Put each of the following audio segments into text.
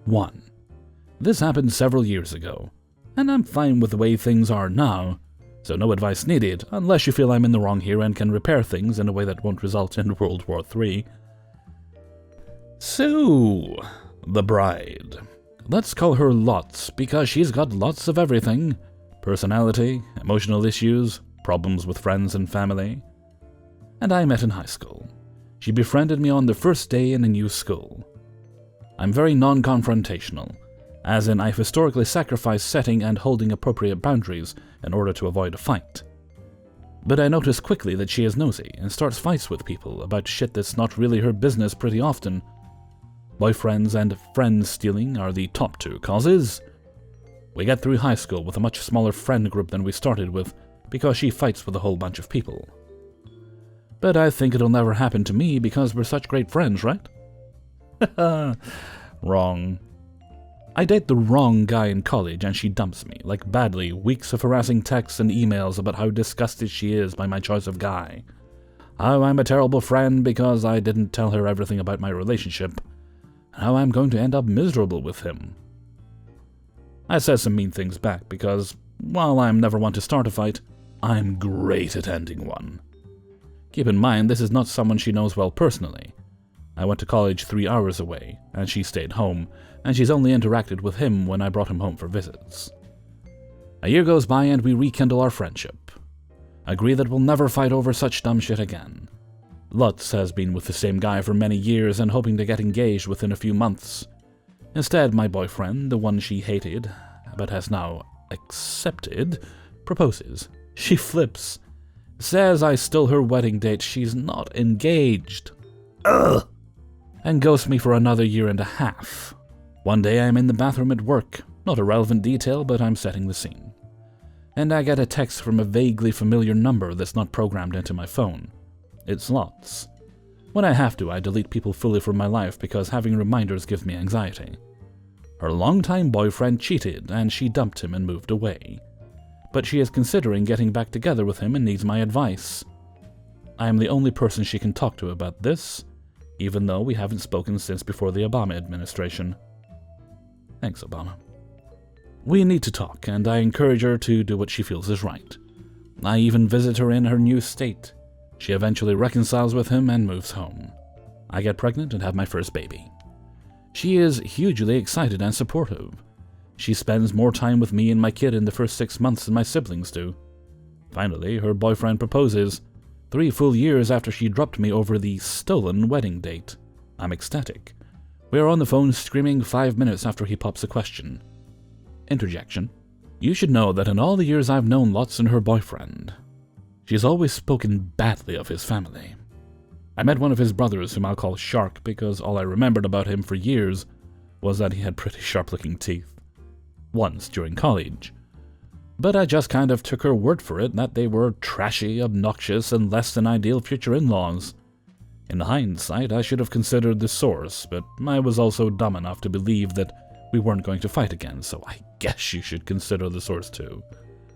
1. This happened several years ago, and I'm fine with the way things are now, so no advice needed unless you feel I'm in the wrong here and can repair things in a way that won't result in World War III. So, the bride. Let's call her Lots because she's got lots of everything. Personality, emotional issues, problems with friends and family. And I met in high school. She befriended me on the first day in a new school. I'm very non-confrontational, as in I've historically sacrificed setting and holding appropriate boundaries in order to avoid a fight. But I notice quickly that she is nosy and starts fights with people about shit that's not really her business pretty often. Boyfriends and friends stealing are the top 2 causes. We get through high school with a much smaller friend group than we started with because she fights with a whole bunch of people. But I think it'll never happen to me because we're such great friends, right? Wrong. I date the wrong guy in college and she dumps me, like badly, weeks of harassing texts and emails about how disgusted she is by my choice of guy. How I'm a terrible friend because I didn't tell her everything about my relationship. How I'm going to end up miserable with him. I said some mean things back because, while I'm never one to start a fight, I'm great at ending one. Keep in mind, this is not someone she knows well personally. I went to college 3 hours away, and she stayed home, and she's only interacted with him when I brought him home for visits. A year goes by and we rekindle our friendship. Agree that we'll never fight over such dumb shit again. Lutz has been with the same guy for many years and hoping to get engaged within a few months. Instead, my boyfriend, the one she hated, but has now accepted, proposes. She flips. Says I stole her wedding date, she's not engaged. Ugh! And ghosts me for another year and a half. One day I'm in the bathroom at work. Not a relevant detail, but I'm setting the scene. And I get a text from a vaguely familiar number that's not programmed into my phone. It's Lots. When I have to, I delete people fully from my life because having reminders gives me anxiety. Her longtime boyfriend cheated, and she dumped him and moved away. But she is considering getting back together with him and needs my advice. I am the only person she can talk to about this, even though we haven't spoken since before the Obama administration. Thanks, Obama. We need to talk, and I encourage her to do what she feels is right. I even visit her in her new state. She eventually reconciles with him and moves home. I get pregnant and have my first baby. She is hugely excited and supportive. She spends more time with me and my kid in the first 6 months than my siblings do. Finally, her boyfriend proposes, 3 full years after she dropped me over the stolen wedding date. I'm ecstatic. We are on the phone screaming 5 minutes after he pops a question. Interjection. You should know that in all the years I've known Lots and her boyfriend, she's always spoken badly of his family. I met one of his brothers, whom I'll call Shark, because all I remembered about him for years was that he had pretty sharp-looking teeth. Once during college. But I just kind of took her word for it that they were trashy, obnoxious, and less than ideal future in-laws. In hindsight, I should have considered the source, but I was also dumb enough to believe that we weren't going to fight again, so I guess you should consider the source too.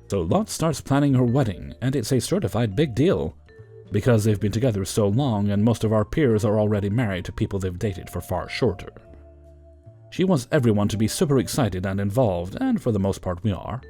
So Lot starts planning her wedding, and it's a certified big deal, because they've been together so long and most of our peers are already married to people they've dated for far shorter. She wants everyone to be super excited and involved, and for the most part we are.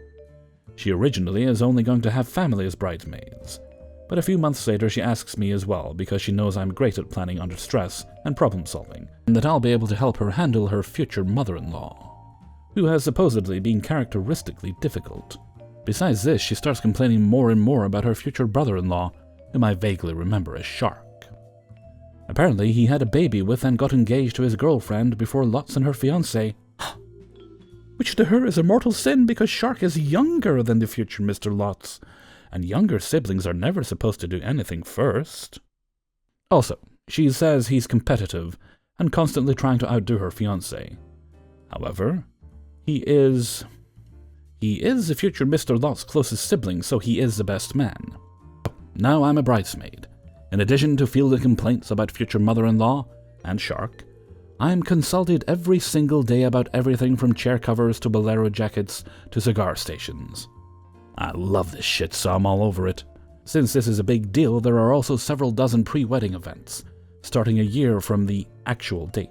She originally is only going to have family as bridesmaids, but a few months later she asks me as well because she knows I'm great at planning under stress and problem solving, and that I'll be able to help her handle her future mother-in-law, who has supposedly been characteristically difficult. Besides this, she starts complaining more and more about her future brother-in-law, whom I vaguely remember as Shark. Apparently, he had a baby with and got engaged to his girlfriend before Lots and her fiancé, which to her is a mortal sin because Shark is younger than the future Mr. Lots, and younger siblings are never supposed to do anything first. Also, she says he's competitive and constantly trying to outdo her fiancé. However, he is the future Mr. Lot's closest sibling, so he is the best man. Now I'm a bridesmaid. In addition to fielding complaints about future mother-in-law and Shark, I'm consulted every single day about everything from chair covers to bolero jackets to cigar stations. I love this shit, so I'm all over it. Since this is a big deal, there are also several dozen pre-wedding events, starting a year from the actual date.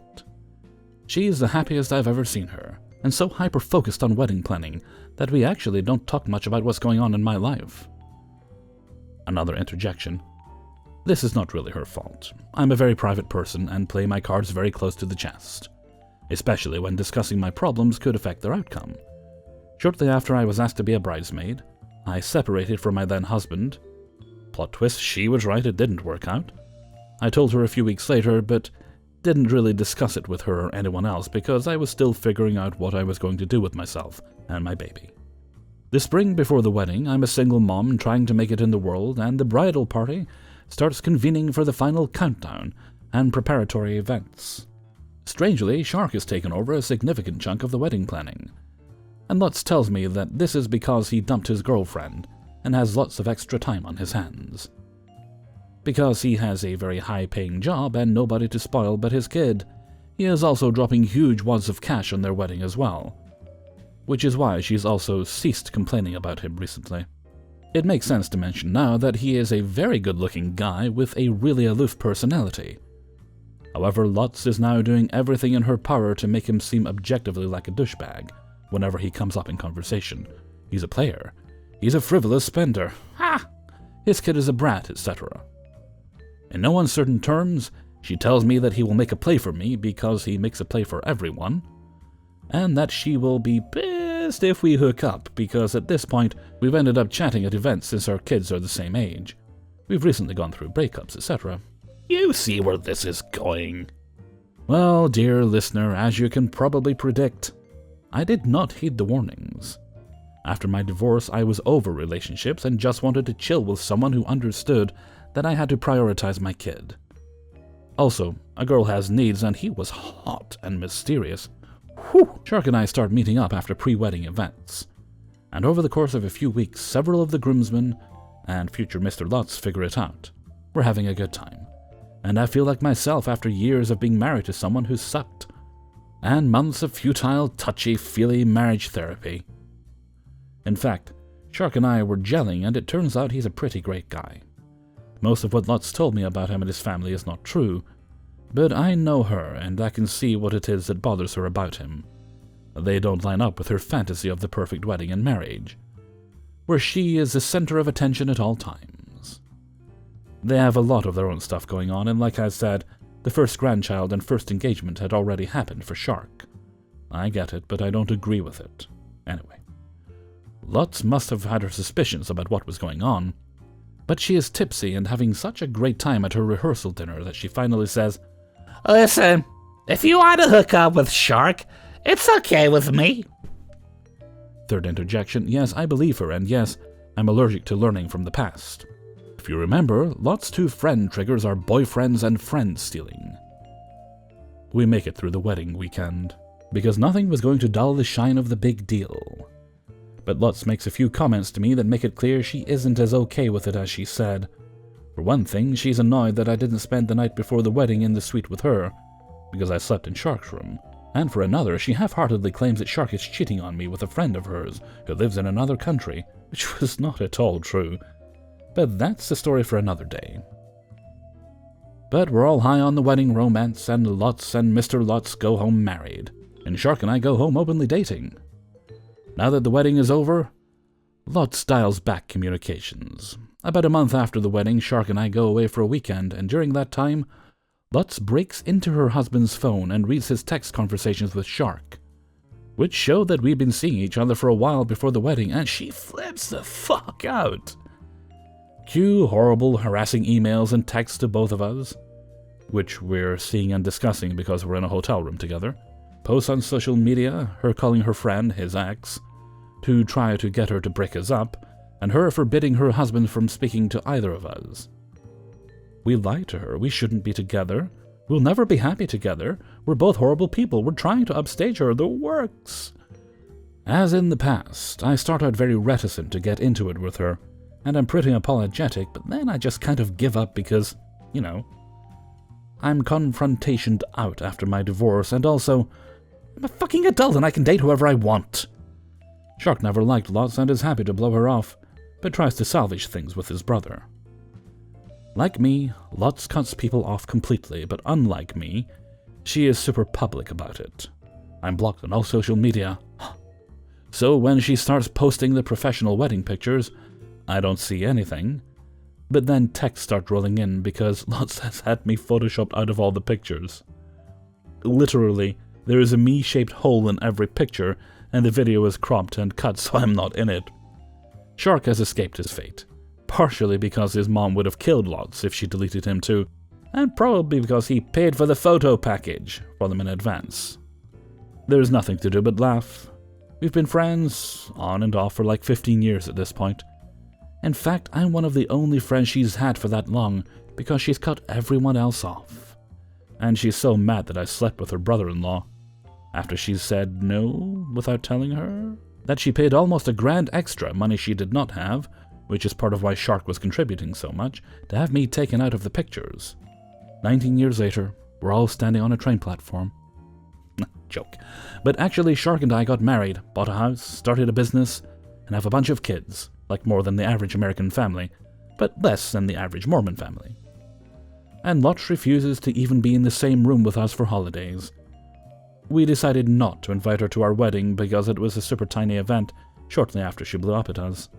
She's the happiest I've ever seen her, and so hyper-focused on wedding planning that we actually don't talk much about what's going on in my life. Another interjection. This is not really her fault. I'm a very private person and play my cards very close to the chest, especially when discussing my problems could affect their outcome. Shortly after I was asked to be a bridesmaid, I separated from my then husband. Plot twist, she was right, it didn't work out. I told her a few weeks later, but didn't really discuss it with her or anyone else because I was still figuring out what I was going to do with myself and my baby. The spring before the wedding, I'm a single mom trying to make it in the world, and the bridal party starts convening for the final countdown and preparatory events. Strangely, Shark has taken over a significant chunk of the wedding planning. And Lutz tells me that this is because he dumped his girlfriend and has lots of extra time on his hands. Because he has a very high-paying job and nobody to spoil but his kid, he is also dropping huge wads of cash on their wedding as well, which is why she's also ceased complaining about him recently. It makes sense to mention now that he is a very good-looking guy with a really aloof personality. However, Lutz is now doing everything in her power to make him seem objectively like a douchebag whenever he comes up in conversation. He's a player. He's a frivolous spender. Ha! His kid is a brat, etc. In no uncertain terms, she tells me that he will make a play for me because he makes a play for everyone, and that she will be pissed if we hook up because at this point we've ended up chatting at events since our kids are the same age. We've recently gone through breakups, etc. You see where this is going. Well, dear listener, as you can probably predict, I did not heed the warnings. After my divorce, I was over relationships and just wanted to chill with someone who understood that I had to prioritize my kid. Also, a girl has needs and he was hot and mysterious. Whew! Shark and I start meeting up after pre-wedding events. And over the course of a few weeks, several of the groomsmen and future Mr. Lutz figure it out. We're having a good time. And I feel like myself after years of being married to someone who sucked. And months of futile, touchy-feely marriage therapy. In fact, Shark and I were gelling, and it turns out he's a pretty great guy. Most of what Lutz told me about him and his family is not true, but I know her, and I can see what it is that bothers her about him. They don't line up with her fantasy of the perfect wedding and marriage, where she is the center of attention at all times. They have a lot of their own stuff going on, and like I said, the first grandchild and first engagement had already happened for Shark. I get it, but I don't agree with it. Anyway. Lutz must have had her suspicions about what was going on, but she is tipsy and having such a great time at her rehearsal dinner that she finally says, "Listen, if you want to hook up with Shark, it's okay with me." Third interjection, yes, I believe her, and yes, I'm allergic to learning from the past. If you remember, Lutz's two friend triggers are boyfriends and friend stealing. We make it through the wedding weekend, because nothing was going to dull the shine of the big deal. But Lutz makes a few comments to me that make it clear she isn't as okay with it as she said. For one thing, she's annoyed that I didn't spend the night before the wedding in the suite with her, because I slept in Shark's room. And for another, she half-heartedly claims that Shark is cheating on me with a friend of hers who lives in another country, which was not at all true. But that's the story for another day. But we're all high on the wedding romance, and Lutz and Mr. Lutz go home married, and Shark and I go home openly dating. Now that the wedding is over, Lutz dials back communications. About a month after the wedding, Shark and I go away for a weekend, and during that time, Lutz breaks into her husband's phone and reads his text conversations with Shark, which show that we've been seeing each other for a while before the wedding, and she flips the fuck out. Cue horrible, harassing emails and texts to both of us, which we're seeing and discussing because we're in a hotel room together. Posts on social media, her calling her friend, his ex, to try to get her to break us up, and her forbidding her husband from speaking to either of us. We lie to her, we shouldn't be together, we'll never be happy together, we're both horrible people, we're trying to upstage her, the works. As in the past, I start out very reticent to get into it with her, and I'm pretty apologetic, but then I just kind of give up because, you know, I'm confrontationed out after my divorce, and also, I'm a fucking adult and I can date whoever I want. Shark never liked Lutz and is happy to blow her off, but tries to salvage things with his brother. Like me, Lutz cuts people off completely, but unlike me, She is super public about it. I'm blocked on all social media. So when she starts posting the professional wedding pictures, I don't see anything. But then texts start rolling in because Lots has had me photoshopped out of all the pictures. Literally, there is a me-shaped hole in every picture, and the video is cropped and cut so I'm not in it. Shark has escaped his fate, partially because his mom would have killed Lots if she deleted him too, and probably because he paid for the photo package for them in advance. There's nothing to do but laugh. We've been friends, on and off, for like 15 years at this point. In fact, I'm one of the only friends she's had for that long, because she's cut everyone else off. And she's so mad that I slept with her brother-in-law, after she said no without telling her, that she paid almost $1,000 extra, money she did not have, which is part of why Shark was contributing so much, to have me taken out of the pictures. 19 years later, we're all standing on a train platform. Joke. But actually, Shark and I got married, bought a house, started a business, and have a bunch of kids, like more than the average American family, but less than the average Mormon family. And Lot refuses to even be in the same room with us for holidays. We decided not to invite her to our wedding because it was a super tiny event shortly after she blew up at us.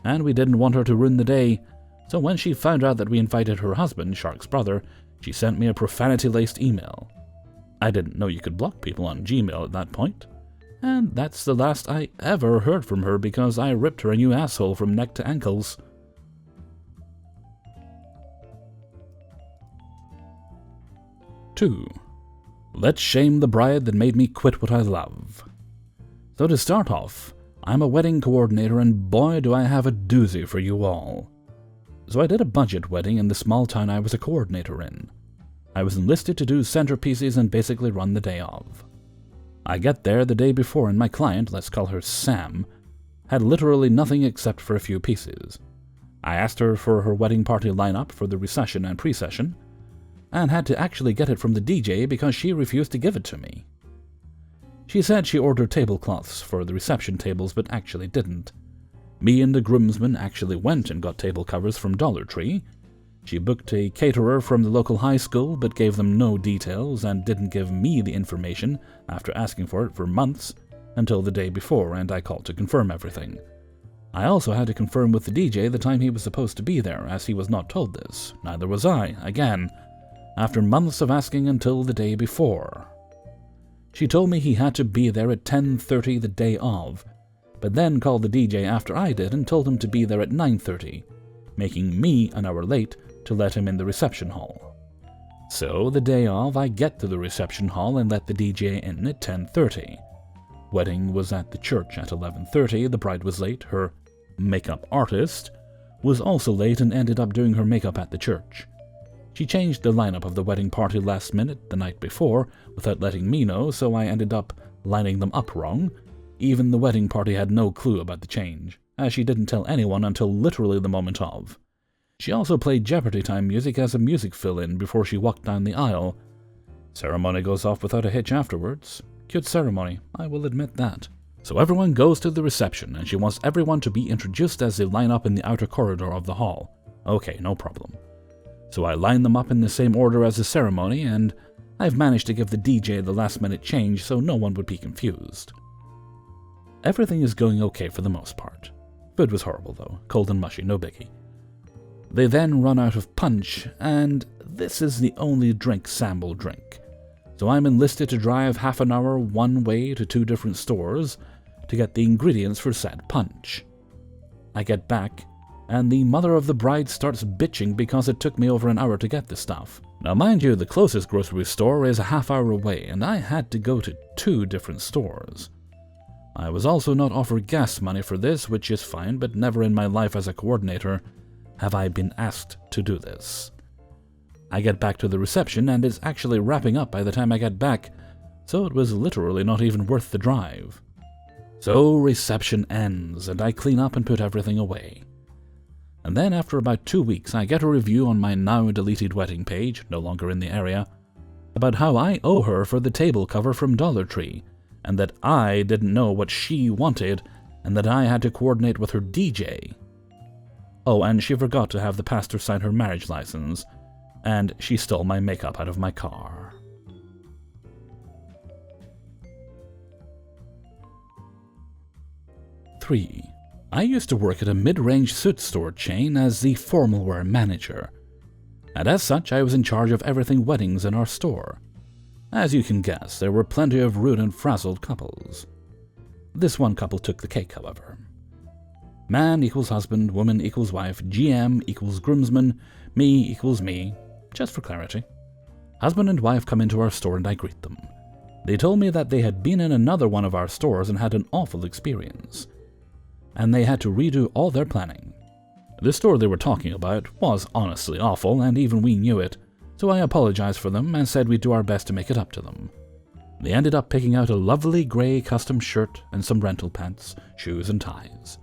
And we didn't want her to ruin the day, so when she found out that we invited her husband, Shark's brother, she sent me a profanity-laced email. I didn't know you could block people on Gmail at that point. And that's the last I ever heard from her because I ripped her a new asshole from neck to ankles. 2. Let's shame the bride that made me quit what I love. So to start off, I'm a wedding coordinator and boy do I have a doozy for you all. So I did a budget wedding in the small town I was a coordinator in. I was enlisted to do centerpieces and basically run the day of. I get there the day before and my client, let's call her Sam, had literally nothing except for a few pieces. I asked her for her wedding party lineup for the reception and pre-session, and had to actually get it from the DJ because she refused to give it to me. She said she ordered tablecloths for the reception tables but actually didn't. Me and the groomsmen actually went and got table covers from Dollar Tree. She booked a caterer from the local high school but gave them no details and didn't give me the information after asking for it for months until the day before, and I called to confirm everything. I also had to confirm with the DJ the time he was supposed to be there, as he was not told this. Neither was I, again, after months of asking until the day before. She told me he had to be there at 10:30 the day of, but then called the DJ after I did and told him to be there at 9:30, making me an hour late to let him in the reception hall. So the day of, I get to the reception hall and let the DJ in at 10:30. Wedding was at the church at 11:30, the bride was late, her makeup artist was also late and ended up doing her makeup at the church. She changed the lineup of the wedding party last minute the night before without letting me know, so I ended up lining them up wrong. Even the wedding party had no clue about the change, as she didn't tell anyone until literally the moment of. She also played Jeopardy time music as a music fill-in before she walked down the aisle. Ceremony goes off without a hitch afterwards. Cute ceremony, I will admit that. So everyone goes to the reception, and she wants everyone to be introduced as they line up in the outer corridor of the hall. Okay, no problem. So I line them up in the same order as the ceremony, and I've managed to give the DJ the last-minute change so no one would be confused. Everything is going okay for the most part. Food was horrible though, cold and mushy, no biggie. They then run out of punch, and this is the only drink Sam will drink. So I'm enlisted to drive half an hour one way to 2 different stores to get the ingredients for said punch. I get back, and the mother of the bride starts bitching because it took me over an hour to get the stuff. Now mind you, the closest grocery store is a half hour away, and I had to go to 2 different stores. I was also not offered gas money for this, which is fine, but never in my life as a coordinator have I been asked to do this. I get back to the reception, and it's actually wrapping up by the time I get back, so it was literally not even worth the drive. So reception ends, and I clean up and put everything away. And then after about 2 weeks, I get a review on my now deleted wedding page, no longer in the area, about how I owe her for the table cover from Dollar Tree, and that I didn't know what she wanted, and that I had to coordinate with her DJ. Oh, and she forgot to have the pastor sign her marriage license, and she stole my makeup out of my car. 3. I used to work at a mid-range suit store chain as the formal wear manager, and as such I was in charge of everything weddings in our store. As you can guess, there were plenty of rude and frazzled couples. This one couple took the cake, however. Man equals husband, woman equals wife, GM equals groomsman, me equals me, just for clarity. Husband and wife come into our store and I greet them. They told me that they had been in another one of our stores and had an awful experience, and they had to redo all their planning. The store they were talking about was honestly awful, and even we knew it, so I apologized for them and said we'd do our best to make it up to them. They ended up picking out a lovely grey custom shirt and some rental pants, shoes and ties.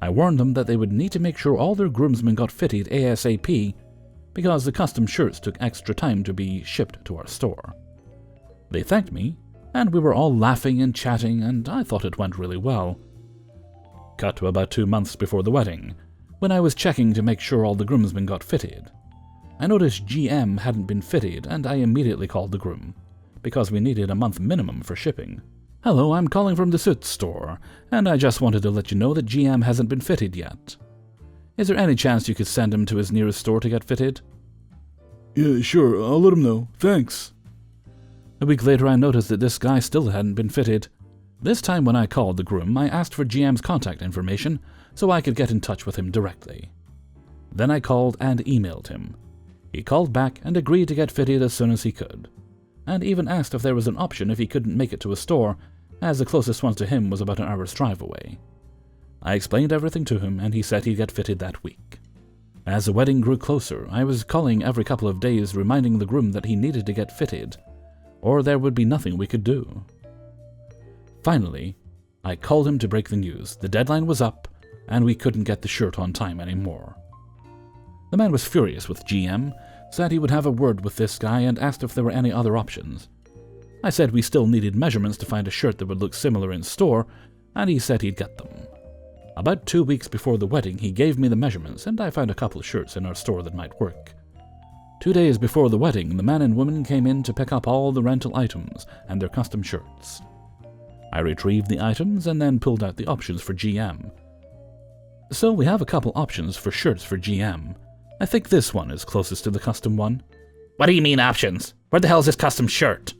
I warned them that they would need to make sure all their groomsmen got fitted ASAP because the custom shirts took extra time to be shipped to our store. They thanked me, and we were all laughing and chatting, and I thought it went really well. Cut to about 2 months before the wedding, when I was checking to make sure all the groomsmen got fitted. I noticed GM hadn't been fitted, and I immediately called the groom, because we needed a month minimum for shipping. "Hello, I'm calling from the suit store, and I just wanted to let you know that GM hasn't been fitted yet. Is there any chance you could send him to his nearest store to get fitted?" "Yeah, sure, I'll let him know. Thanks." A week later I noticed that this guy still hadn't been fitted. This time when I called the groom, I asked for GM's contact information so I could get in touch with him directly. Then I called and emailed him. He called back and agreed to get fitted as soon as he could, and even asked if there was an option if he couldn't make it to a store, as the closest one to him was about an hour's drive away. I explained everything to him, and he said he'd get fitted that week. As the wedding grew closer, I was calling every couple of days reminding the groom that he needed to get fitted, or there would be nothing we could do. Finally, I called him to break the news. The deadline was up, and we couldn't get the shirt on time anymore. The man was furious with GM, said he would have a word with this guy, and asked if there were any other options. I said we still needed measurements to find a shirt that would look similar in store, and he said he'd get them. About 2 weeks before the wedding, he gave me the measurements, and I found a couple of shirts in our store that might work. 2 days before the wedding, the man and woman came in to pick up all the rental items and their custom shirts. I retrieved the items and then pulled out the options for GM. So we have a couple options for shirts for GM. I think this one is closest to the custom one. What do you mean options? Where the hell is this custom shirt?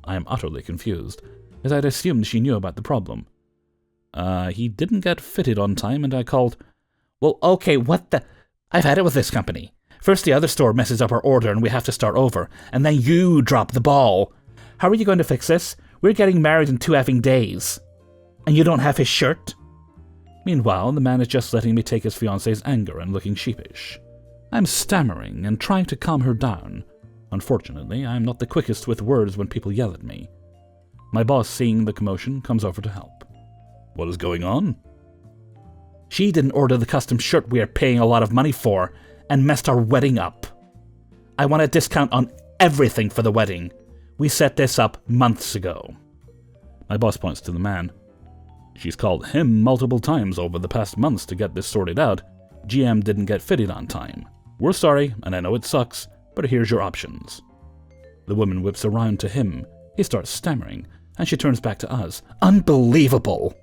I am utterly confused, as I'd assumed she knew about the problem. He didn't get fitted on time, and I called. Well, okay, what the... I've had it with this company. First the other store messes up our order and we have to start over, and then you drop the ball. How are you going to fix this? We're getting married in 2 effing days. And you don't have his shirt? Meanwhile, the man is just letting me take his fiancée's anger and looking sheepish. I'm stammering and trying to calm her down. Unfortunately, I'm not the quickest with words when people yell at me. My boss, seeing the commotion, comes over to help. What is going on? She didn't order the custom shirt we are paying a lot of money for and messed our wedding up. I want a discount on everything for the wedding. We set this up months ago. My boss points to the man. She's called him multiple times over the past months to get this sorted out. GM didn't get fitted on time. We're sorry, and I know it sucks, but here's your options. The woman whips around to him. He starts stammering, and she turns back to us. Unbelievable!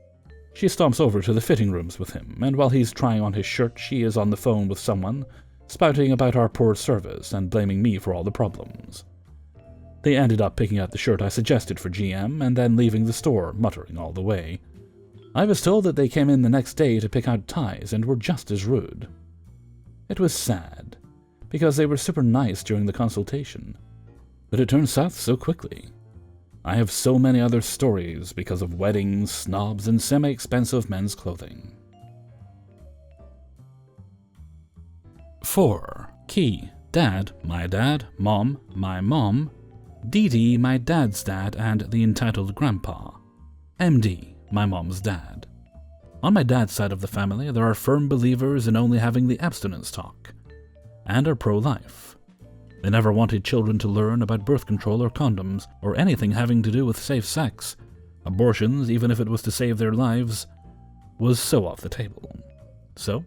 She stomps over to the fitting rooms with him, and while he's trying on his shirt, she is on the phone with someone, spouting about our poor service and blaming me for all the problems. They ended up picking out the shirt I suggested for GM, and then leaving the store, muttering all the way. I was told that they came in the next day to pick out ties and were just as rude. It was sad, because they were super nice during the consultation, but it turned south so quickly. I have so many other stories because of weddings, snobs, and semi-expensive men's clothing. 4. Key, Dad, my dad, Mom, my mom, Dee, my dad's dad, and the entitled grandpa. MD, my mom's dad. On my dad's side of the family, there are firm believers in only having the abstinence talk, and are pro-life. They never wanted children to learn about birth control or condoms, or anything having to do with safe sex. Abortions, even if it was to save their lives, was so off the table. So,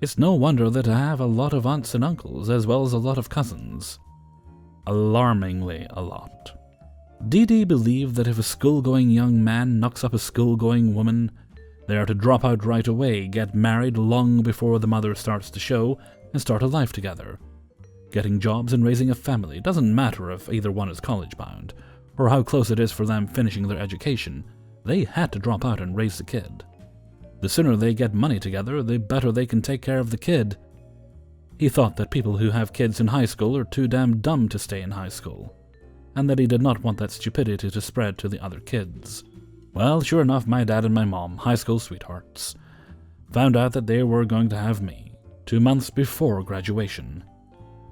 it's no wonder that I have a lot of aunts and uncles, as well as a lot of cousins. Alarmingly a lot. Dee believed that if a school-going young man knocks up a school-going woman, They are to drop out right away, get married long before the mother starts to show, and start a life together. Getting jobs and raising a family doesn't matter if either one is college-bound, or how close it is for them finishing their education. They had to drop out and raise the kid. The sooner they get money together, the better they can take care of the kid. He thought that people who have kids in high school are too damn dumb to stay in high school, and that he did not want that stupidity to spread to the other kids. Well, sure enough, my dad and my mom, high school sweethearts, found out that they were going to have me 2 months before graduation.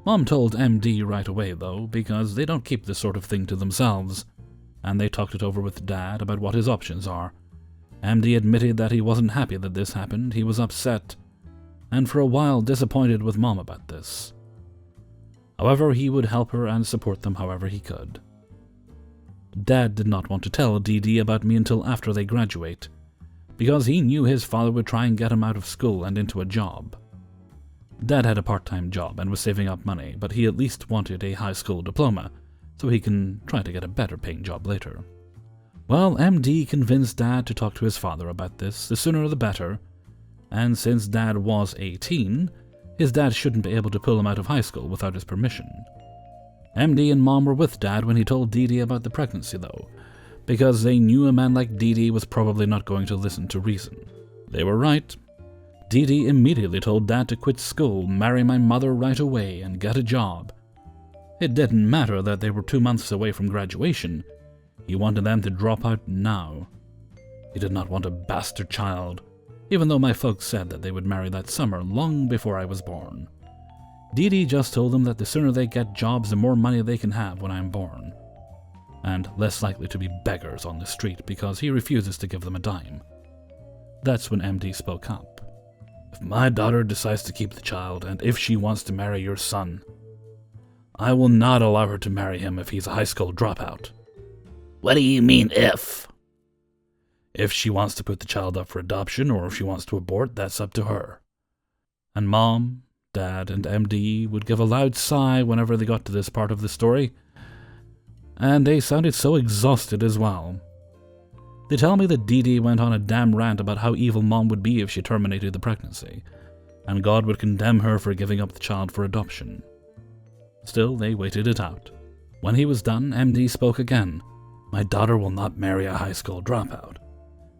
Mom told MD right away, though, because they don't keep this sort of thing to themselves, and they talked it over with Dad about what his options are. MD admitted that he wasn't happy that this happened, he was upset, and for a while disappointed with Mom about this. However, he would help her and support them however he could. Dad did not want to tell Dee Dee about me until after they graduate, because he knew his father would try and get him out of school and into a job. Dad had a part-time job and was saving up money, but he at least wanted a high school diploma, so he can try to get a better paying job later. Well, MD convinced Dad to talk to his father about this, the sooner the better, and since Dad was 18, his dad shouldn't be able to pull him out of high school without his permission. MD and Mom were with Dad when he told Dee Dee about the pregnancy, though, because they knew a man like Dee Dee was probably not going to listen to reason. They were right. Dee Dee immediately told Dad to quit school, marry my mother right away, and get a job. It didn't matter that they were 2 months away from graduation. He wanted them to drop out now. He did not want a bastard child, even though my folks said that they would marry that summer long before I was born. Dee Dee just told them that the sooner they get jobs, the more money they can have when I'm born, and less likely to be beggars on the street because he refuses to give them a dime. That's when MD spoke up. If my daughter decides to keep the child, and if she wants to marry your son, I will not allow her to marry him if he's a high school dropout. What do you mean, if? If she wants to put the child up for adoption, or if she wants to abort, that's up to her. And Mom, Dad, and MD would give a loud sigh whenever they got to this part of the story, and they sounded so exhausted as well. They tell me that Dee Dee went on a damn rant about how evil Mom would be if she terminated the pregnancy, and God would condemn her for giving up the child for adoption. Still, they waited it out. When he was done, MD spoke again. My daughter will not marry a high school dropout,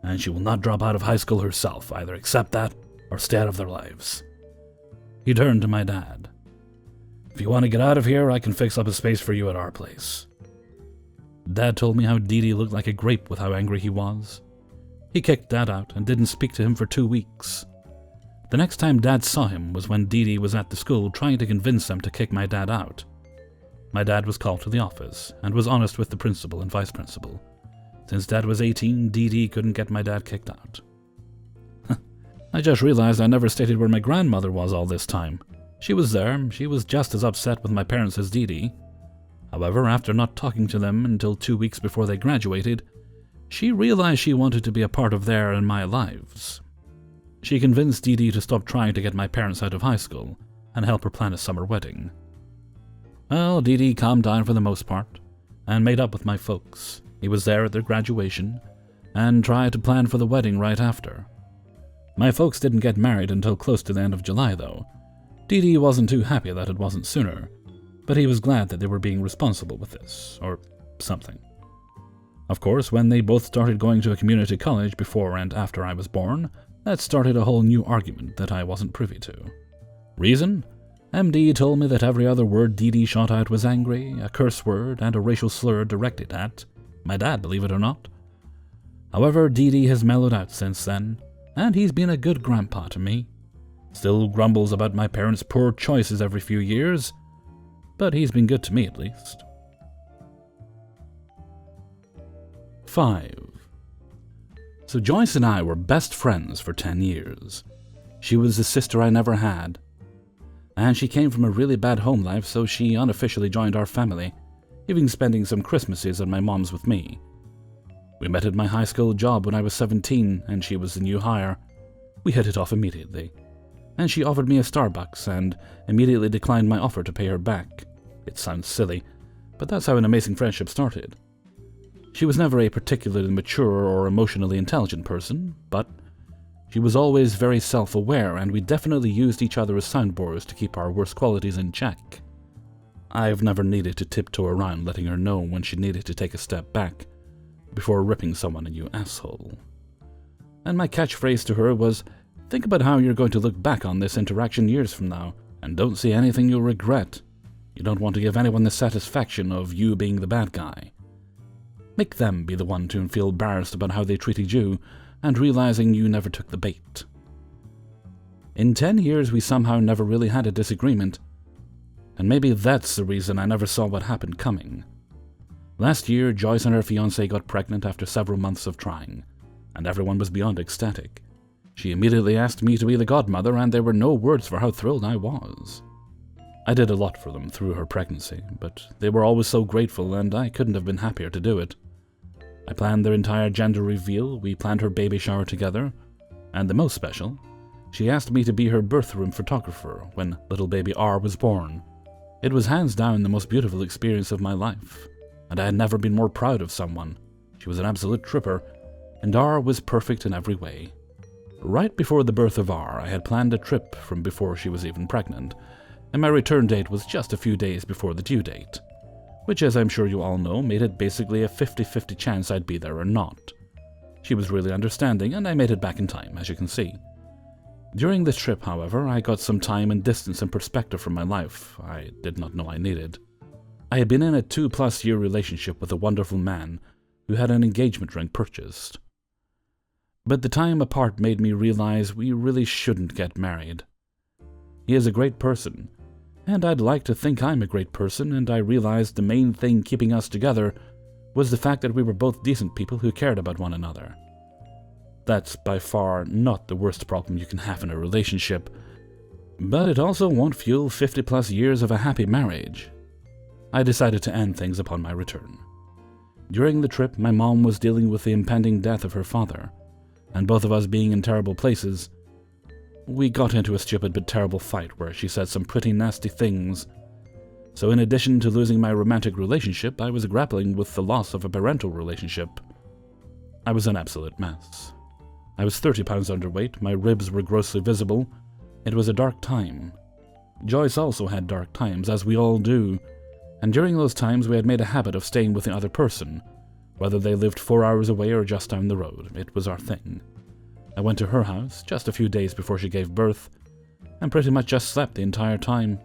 and she will not drop out of high school herself, either accept that or stay out of their lives. He turned to my dad. If you want to get out of here, I can fix up a space for you at our place. Dad told me how Dee Dee looked like a grape with how angry he was. He kicked Dad out and didn't speak to him for 2 weeks. The next time Dad saw him was when Dee Dee was at the school trying to convince them to kick my dad out. My dad was called to the office and was honest with the principal and vice principal. Since Dad was 18, Dee Dee couldn't get my dad kicked out. I just realized I never stated where my grandmother was all this time. She was there. She was just as upset with my parents as Dee Dee. However, after not talking to them until 2 weeks before they graduated, she realized she wanted to be a part of their and my lives. She convinced Dee Dee to stop trying to get my parents out of high school and help her plan a summer wedding. Well, Dee Dee calmed down for the most part and made up with my folks. He was there at their graduation and tried to plan for the wedding right after. My folks didn't get married until close to the end of July, though. Dee Dee wasn't too happy that it wasn't sooner, but he was glad that they were being responsible with this, or something. Of course, when they both started going to a community college before and after I was born, that started a whole new argument that I wasn't privy to. Reason? MD told me that every other word Dee Dee shot out was angry, a curse word, and a racial slur directed at my dad, believe it or not. However, Dee Dee has mellowed out since then, and he's been a good grandpa to me. Still grumbles about my parents' poor choices every few years, but he's been good to me at least. 5. So Joyce and I were best friends for 10 years. She was the sister I never had, and she came from a really bad home life, so she unofficially joined our family, even spending some Christmases at my mom's with me. We met at my high school job when I was 17, and she was the new hire. We hit it off immediately, and she offered me a Starbucks and immediately declined my offer to pay her back. It sounds silly, but that's how an amazing friendship started. She was never a particularly mature or emotionally intelligent person, but She was always very self-aware, and we definitely used each other as soundboards to keep our worst qualities in check. I've never needed to tiptoe around letting her know when she needed to take a step back before ripping someone a new asshole. And my catchphrase to her was, think about how you're going to look back on this interaction years from now, and don't see anything you'll regret. You don't want to give anyone the satisfaction of you being the bad guy. Make them be the one to feel embarrassed about how they treated you, and realizing you never took the bait. In 10 years, we somehow never really had a disagreement, and maybe that's the reason I never saw what happened coming. Last year, Joyce and her fiancé got pregnant after several months of trying, and everyone was beyond ecstatic. She immediately asked me to be the godmother, and there were no words for how thrilled I was. I did a lot for them through her pregnancy, but they were always so grateful, and I couldn't have been happier to do it. I planned their entire gender reveal, we planned her baby shower together, and the most special, she asked me to be her birth room photographer when little baby R was born. It was hands down the most beautiful experience of my life, and I had never been more proud of someone. She was an absolute tripper, and R was perfect in every way. Right before the birth of R, I had planned a trip from before she was even pregnant, and my return date was just a few days before the due date, which, as I'm sure you all know, made it basically a 50-50 chance I'd be there or not. She was really understanding, and I made it back in time, as you can see. During this trip, however, I got some time and distance and perspective from my life I did not know I needed. I had been in a 2+ year relationship with a wonderful man who had an engagement ring purchased. But the time apart made me realize we really shouldn't get married. He is a great person, and I'd like to think I'm a great person, and I realized the main thing keeping us together was the fact that we were both decent people who cared about one another. That's by far not the worst problem you can have in a relationship, but it also won't fuel 50+ years of a happy marriage. I decided to end things upon my return. During the trip, my mom was dealing with the impending death of her father, and both of us being in terrible places, we got into a stupid but terrible fight where she said some pretty nasty things. So in addition to losing my romantic relationship, I was grappling with the loss of a parental relationship. I was an absolute mess. I was 30 pounds underweight, my ribs were grossly visible. It was a dark time. Joyce also had dark times, as we all do, and during those times we had made a habit of staying with the other person, whether they lived 4 hours away or just down the road. It was our thing. I went to her house just a few days before she gave birth, and pretty much just slept the entire time.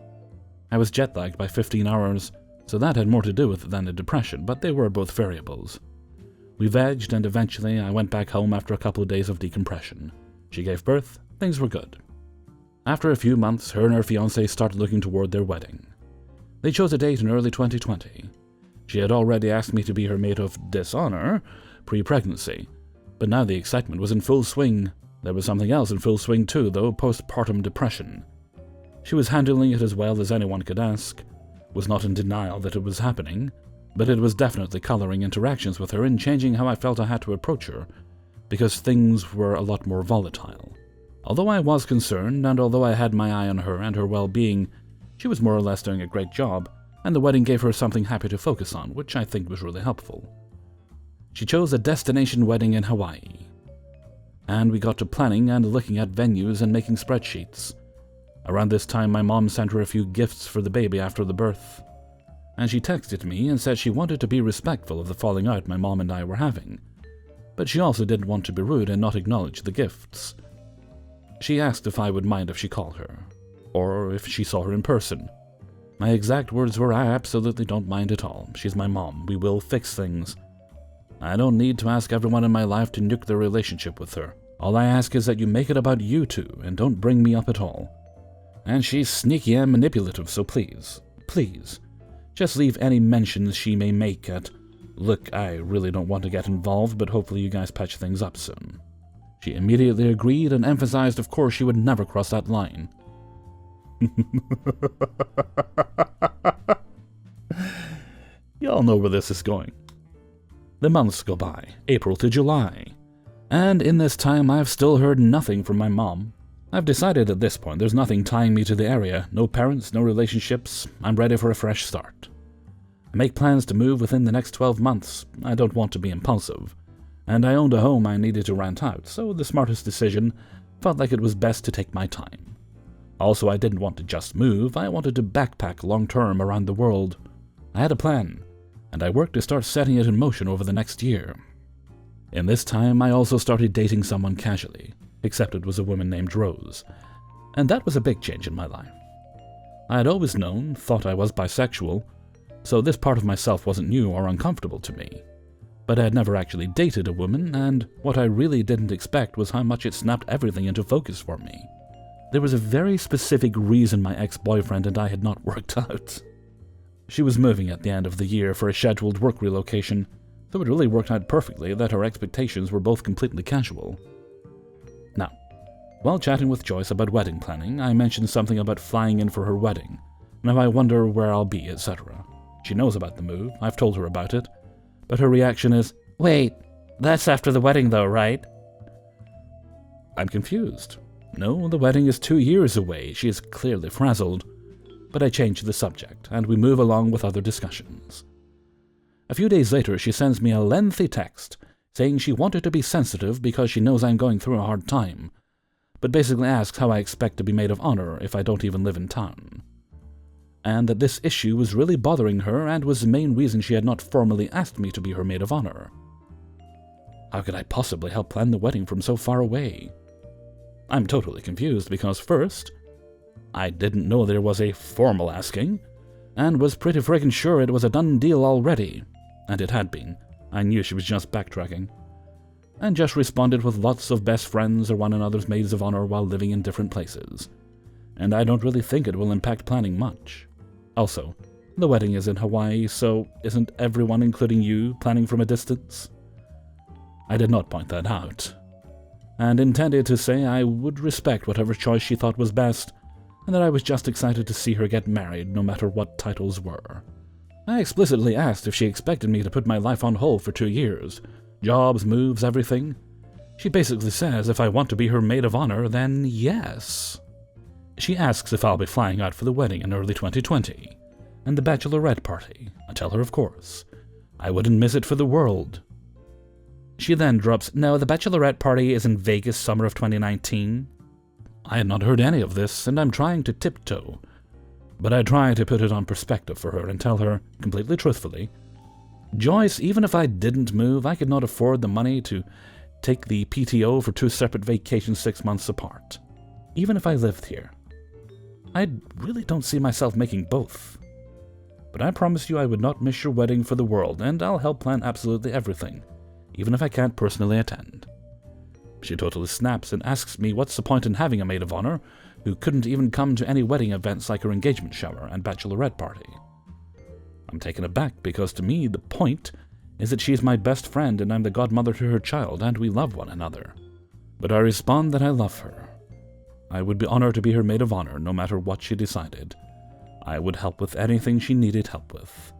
I was jet-lagged by 15 hours, so that had more to do with it than a depression, but they were both variables. We vegged, and eventually I went back home after a couple of days of decompression. She gave birth, things were good. After a few months, her and her fiancé started looking toward their wedding. They chose a date in early 2020. She had already asked me to be her maid of dishonor pre-pregnancy, but now the excitement was in full swing. There was something else in full swing too, though, postpartum depression. She was handling it as well as anyone could ask, was not in denial that it was happening, but it was definitely coloring interactions with her and changing how I felt I had to approach her, because things were a lot more volatile. Although I was concerned, and although I had my eye on her and her well-being, she was more or less doing a great job, and the wedding gave her something happy to focus on, which I think was really helpful. She chose a destination wedding in Hawaii, and we got to planning and looking at venues and making spreadsheets. Around this time, my mom sent her a few gifts for the baby after the birth, and she texted me and said she wanted to be respectful of the falling out my mom and I were having, but she also didn't want to be rude and not acknowledge the gifts. She asked if I would mind if she called her, or if she saw her in person. My exact words were, I absolutely don't mind at all. She's my mom. We will fix things. I don't need to ask everyone in my life to nuke their relationship with her. All I ask is that you make it about you two, and don't bring me up at all. And she's sneaky and manipulative, so please, just leave any mentions she may make at, look, I really don't want to get involved, but hopefully you guys patch things up soon. She immediately agreed and emphasized, of course, she would never cross that line. Y'all know where this is going. The months go by, April to July, and in this time I've still heard nothing from my mom. I've decided at this point there's nothing tying me to the area, no parents, no relationships. I'm ready for a fresh start. I make plans to move within the next 12 months. I don't want to be impulsive, and I owned a home I needed to rent out, so the smartest decision felt like it was best to take my time. Also, I didn't want to just move, I wanted to backpack long-term around the world. I had a plan, and I worked to start setting it in motion over the next year. In this time, I also started dating someone casually, except it was a woman named Rose, and that was a big change in my life. I had always known, thought I was bisexual, so this part of myself wasn't new or uncomfortable to me. But I had never actually dated a woman, and what I really didn't expect was how much it snapped everything into focus for me. There was a very specific reason my ex-boyfriend and I had not worked out. She was moving at the end of the year for a scheduled work relocation, so it really worked out perfectly that our expectations were both completely casual. Now, while chatting with Joyce about wedding planning, I mentioned something about flying in for her wedding, and if I wonder where I'll be, etc. She knows about the move, I've told her about it, but her reaction is, "Wait, that's after the wedding though, right?" I'm confused. No, the wedding is 2 years away. She is clearly frazzled. But I change the subject, and we move along with other discussions. A few days later, she sends me a lengthy text saying she wanted to be sensitive because she knows I'm going through a hard time, but basically asks how I expect to be maid of honor if I don't even live in town. And that this issue was really bothering her and was the main reason she had not formally asked me to be her maid of honor. How could I possibly help plan the wedding from so far away? I'm totally confused because first, I didn't know there was a formal asking, and was pretty friggin' sure it was a done deal already, and it had been. I knew she was just backtracking, and just responded with lots of best friends or one another's maids of honor while living in different places, and I don't really think it will impact planning much. Also, the wedding is in Hawaii, so isn't everyone, including you, planning from a distance? I did not point that out, and intended to say I would respect whatever choice she thought was best, and that I was just excited to see her get married no matter what titles were. I explicitly asked if she expected me to put my life on hold for 2 years. Jobs, moves, everything. She basically says if I want to be her maid of honor, then yes. She asks if I'll be flying out for the wedding in early 2020, and the bachelorette party. I tell her of course. I wouldn't miss it for the world. She then drops, "No, the bachelorette party is in Vegas summer of 2019. I had not heard any of this, and I'm trying to tiptoe. But I try to put it on perspective for her and tell her, completely truthfully, Joyce, even if I didn't move, I could not afford the money to take the PTO for 2 separate vacations 6 months apart. Even if I lived here. I really don't see myself making both. But I promise you I would not miss your wedding for the world, and I'll help plan absolutely everything, even if I can't personally attend." She totally snaps and asks me what's the point in having a maid of honor who couldn't even come to any wedding events like her engagement shower and bachelorette party. I'm taken aback because to me the point is that she's my best friend and I'm the godmother to her child and we love one another. But I respond that I love her. I would be honored to be her maid of honor no matter what she decided. I would help with anything she needed help with.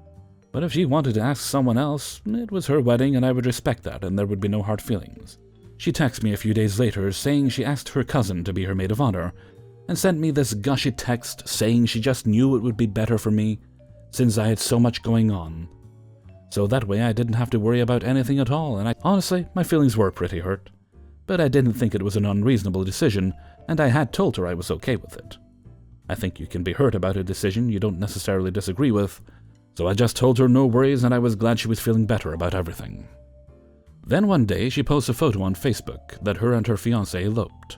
But if she wanted to ask someone else, it was her wedding and I would respect that and there would be no hard feelings. She texted me a few days later saying she asked her cousin to be her maid of honor and sent me this gushy text saying she just knew it would be better for me since I had so much going on. So that way I didn't have to worry about anything at all, and honestly, my feelings were pretty hurt. But I didn't think it was an unreasonable decision, and I had told her I was okay with it. I think you can be hurt about a decision you don't necessarily disagree with, so I just told her no worries and I was glad she was feeling better about everything. Then one day she posts a photo on Facebook that her and her fiancé eloped.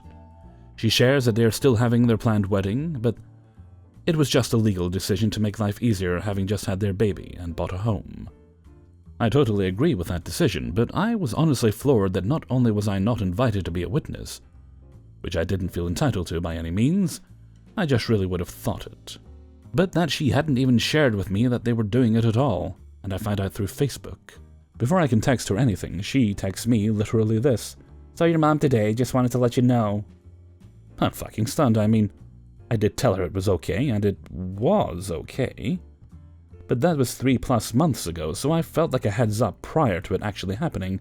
She shares that they are still having their planned wedding, but it was just a legal decision to make life easier having just had their baby and bought a home. I totally agree with that decision, but I was honestly floored that not only was I not invited to be a witness, which I didn't feel entitled to by any means, I just really would have thought it, but that she hadn't even shared with me that they were doing it at all, and I found out through Facebook. Before I can text her anything, she texts me literally this: "Saw your mom today, just wanted to let you know." I'm fucking stunned. I mean, I did tell her it was okay, and it was okay. But that was 3+ months ago, so I felt like a heads up prior to it actually happening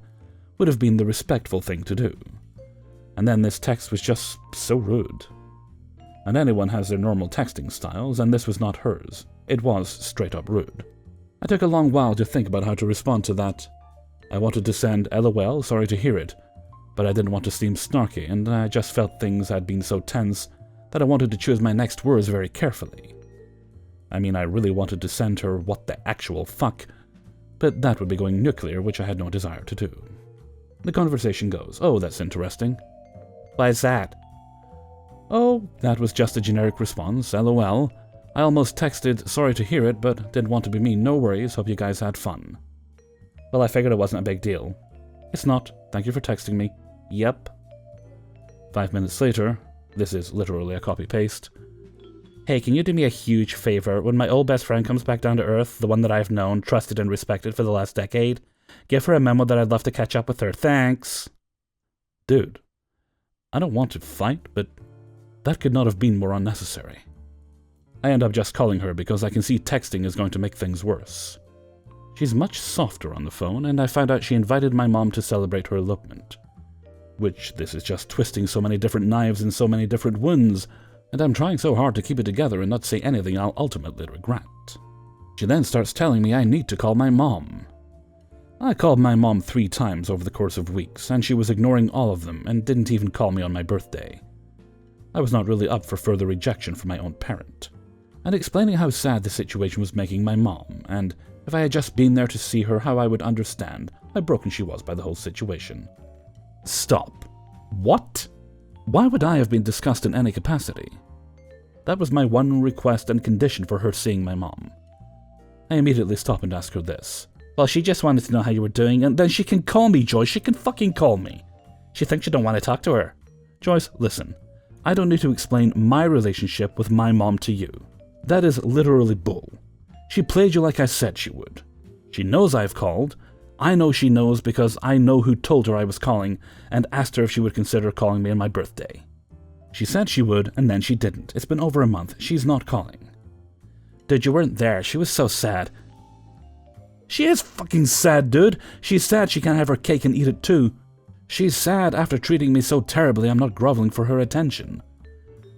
would have been the respectful thing to do. And then this text was just so rude. And anyone has their normal texting styles, and this was not hers. It was straight up rude. I took a long while to think about how to respond to that. I wanted to send LOL, sorry to hear it, but I didn't want to seem snarky, and I just felt things had been so tense that I wanted to choose my next words very carefully. I mean, I really wanted to send her what the actual fuck, but that would be going nuclear, which I had no desire to do. The conversation goes, "Oh, that's interesting. Why is that?" "Oh, that was just a generic response, LOL. I almost texted, sorry to hear it, but didn't want to be mean, no worries, hope you guys had fun." "Well, I figured it wasn't a big deal." "It's not, thank you for texting me." "Yep." 5 minutes later, this is literally a copy-paste. "Hey, can you do me a huge favor? When my old best friend comes back down to Earth, the one that I've known, trusted, and respected for the last decade, give her a memo that I'd love to catch up with her. Thanks." Dude, I don't want to fight, but that could not have been more unnecessary. I end up just calling her because I can see texting is going to make things worse. She's much softer on the phone, and I found out she invited my mom to celebrate her elopement. Which, this is just twisting so many different knives in so many different wounds, and I'm trying so hard to keep it together and not say anything I'll ultimately regret. She then starts telling me I need to call my mom. I called my mom 3 times over the course of weeks, and she was ignoring all of them and didn't even call me on my birthday. I was not really up for further rejection from my own parent, and explaining how sad the situation was making my mom, and if I had just been there to see her, how I would understand how broken she was by the whole situation. Stop. What? Why would I have been discussed in any capacity? That was my one request and condition for her seeing my mom. I immediately stop and ask her this. "Well, she just wanted to know how you were doing, and then she can call me, Joyce. She can fucking call me. She thinks you don't want to talk to her." Joyce, listen. I don't need to explain my relationship with my mom to you. That is literally bull. She played you like I said she would. She knows I've called. I know she knows because I know who told her I was calling and asked her if she would consider calling me on my birthday. She said she would, and then she didn't. It's been over a month. She's not calling. Dude, you weren't there. She was so sad. She is fucking sad, dude. She's sad she can't have her cake and eat it too. She's sad after treating me so terribly I'm not groveling for her attention.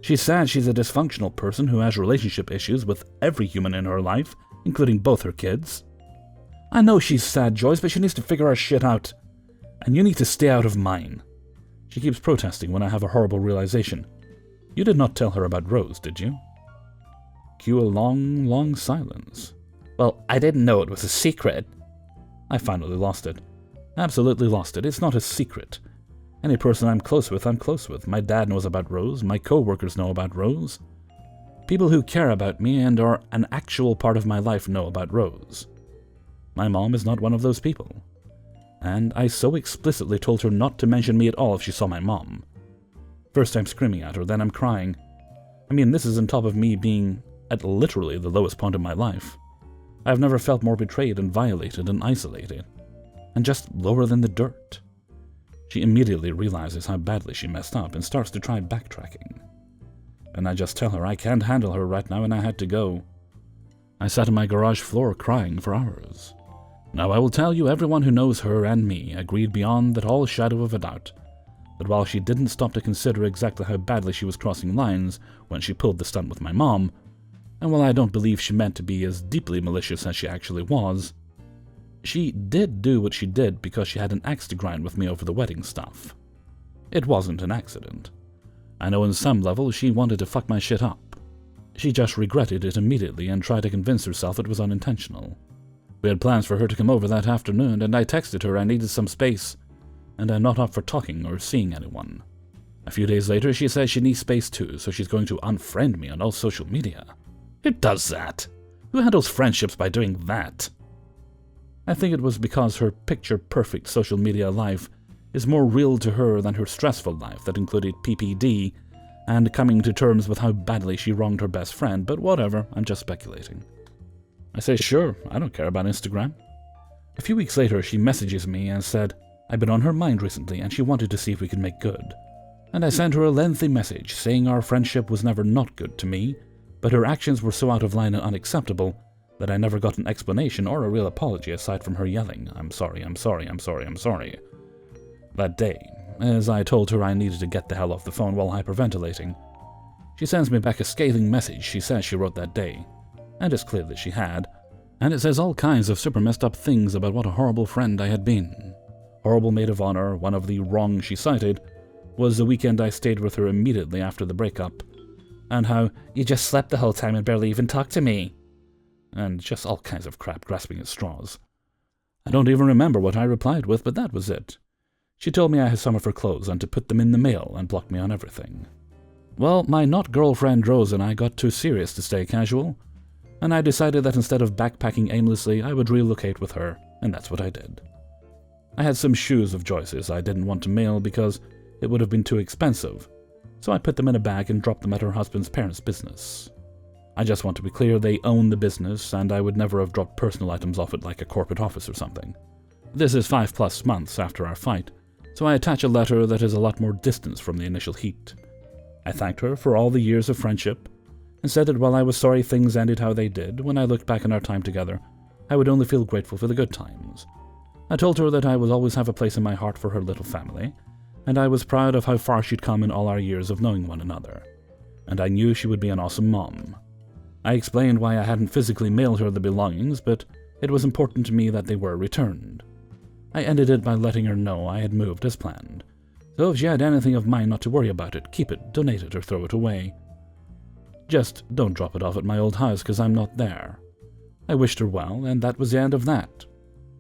She's sad she's a dysfunctional person who has relationship issues with every human in her life, including both her kids. I know she's sad, Joyce, but she needs to figure her shit out. And you need to stay out of mine. She keeps protesting when I have a horrible realization. You did not tell her about Rose, did you? Cue a long, long silence. "Well, I didn't know it was a secret." I finally lost it. Absolutely lost it. It's not a secret. Any person I'm close with, I'm close with. My dad knows about Rose. My co-workers know about Rose. People who care about me and are an actual part of my life know about Rose. My mom is not one of those people. And I so explicitly told her not to mention me at all if she saw my mom. First I'm screaming at her, then I'm crying. I mean, this is on top of me being at literally the lowest point of my life. I've never felt more betrayed and violated and isolated. And just lower than the dirt. She immediately realizes how badly she messed up and starts to try backtracking. And I just tell her I can't handle her right now and I had to go. I sat on my garage floor crying for hours. Now I will tell you, everyone who knows her and me agreed beyond that all shadow of a doubt that while she didn't stop to consider exactly how badly she was crossing lines when she pulled the stunt with my mom, and while I don't believe she meant to be as deeply malicious as she actually was, she did do what she did because she had an axe to grind with me over the wedding stuff. It wasn't an accident. I know on some level she wanted to fuck my shit up. She just regretted it immediately and tried to convince herself it was unintentional. We had plans for her to come over that afternoon, and I texted her I needed some space, and I'm not up for talking or seeing anyone. A few days later, she says she needs space too, so she's going to unfriend me on all social media. Who does that? Who handles friendships by doing that? I think it was because her picture-perfect social media life is more real to her than her stressful life that included PPD and coming to terms with how badly she wronged her best friend, but whatever, I'm just speculating. I say, sure, I don't care about Instagram. A few weeks later, she messages me and said I'd been on her mind recently and she wanted to see if we could make good. And I sent her a lengthy message saying our friendship was never not good to me, but her actions were so out of line and unacceptable that I never got an explanation or a real apology aside from her yelling, "I'm sorry, I'm sorry, I'm sorry, I'm sorry." That day, as I told her I needed to get the hell off the phone while hyperventilating, she sends me back a scathing message she says she wrote that day, and it's clear that she had, And it says all kinds of super messed up things about what a horrible friend I had been. Horrible maid of honor, one of the wrongs she cited, was the weekend I stayed with her immediately after the breakup. And how, you just slept the whole time and barely even talked to me. And just all kinds of crap grasping at straws. I don't even remember what I replied with, but that was it. She told me I had some of her clothes and to put them in the mail and blocked me on everything. Well, my not-girlfriend Rose and I got too serious to stay casual, and I decided that instead of backpacking aimlessly, I would relocate with her, and that's what I did. I had some shoes of Joyce's I didn't want to mail because it would have been too expensive, so I put them in a bag and dropped them at her husband's parents' business. I just want to be clear, they own the business, and I would never have dropped personal items off it like a corporate office or something. This is 5+ months after our fight, so I attach a letter that is a lot more distance from the initial heat. I thanked her for all the years of friendship, and said that while I was sorry things ended how they did, when I looked back on our time together, I would only feel grateful for the good times. I told her that I would always have a place in my heart for her little family, and I was proud of how far she'd come in all our years of knowing one another, and I knew she would be an awesome mom. I explained why I hadn't physically mailed her the belongings, but it was important to me that they were returned. I ended it by letting her know I had moved as planned, so if she had anything of mine, not to worry about it, keep it, donate it, or throw it away. Just don't drop it off at my old house, because I'm not there. I wished her well, and that was the end of that.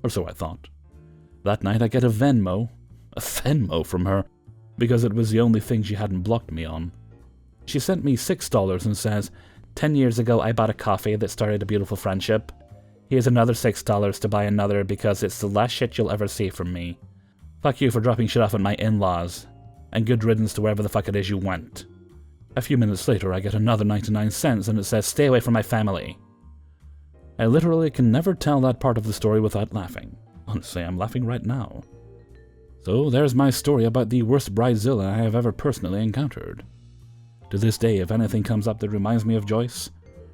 Or so I thought. That night I get a Venmo from her, because it was the only thing she hadn't blocked me on. She sent me $6 and says, 10 years ago I bought a coffee that started a beautiful friendship. Here's another $6 to buy another because it's the last shit you'll ever see from me. Fuck you for dropping shit off at my in-laws, and good riddance to wherever the fuck it is you went. A few minutes later I get another 99 cents and it says, stay away from my family. I literally can never tell that part of the story without laughing. Honestly, I'm laughing right now. So there's my story about the worst bridezilla I have ever personally encountered. To this day, if anything comes up that reminds me of Joyce,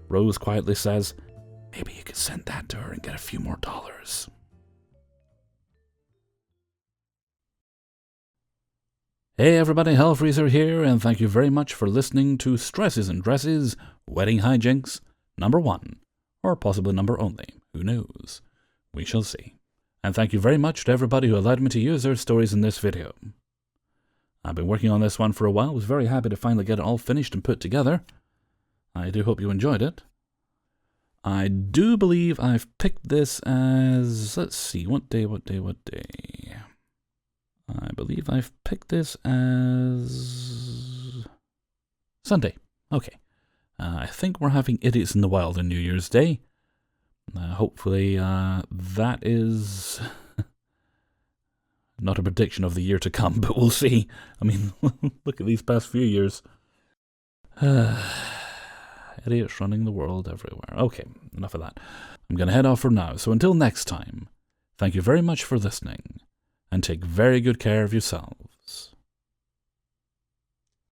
Rose quietly says, maybe you could send that to her and get a few more dollars. Hey everybody, Hellfreezer here, and thank you very much for listening to Stresses and Dresses, Wedding Hijinks, number 1, or possibly number only, who knows? We shall see. And thank you very much to everybody who allowed me to use their stories in this video. I've been working on this one for a while, was very happy to finally get it all finished and put together. I do hope you enjoyed it. I do believe I've picked this as, let's see, what day? I believe I've picked this as Sunday. Okay. I think we're having Idiots in the Wild on New Year's Day. Hopefully that is not a prediction of the year to come, but we'll see. I mean, look at these past few years. Idiots running the world everywhere. Okay, enough of that. I'm going to head off for now, so until next time, thank you very much for listening, and take very good care of yourselves.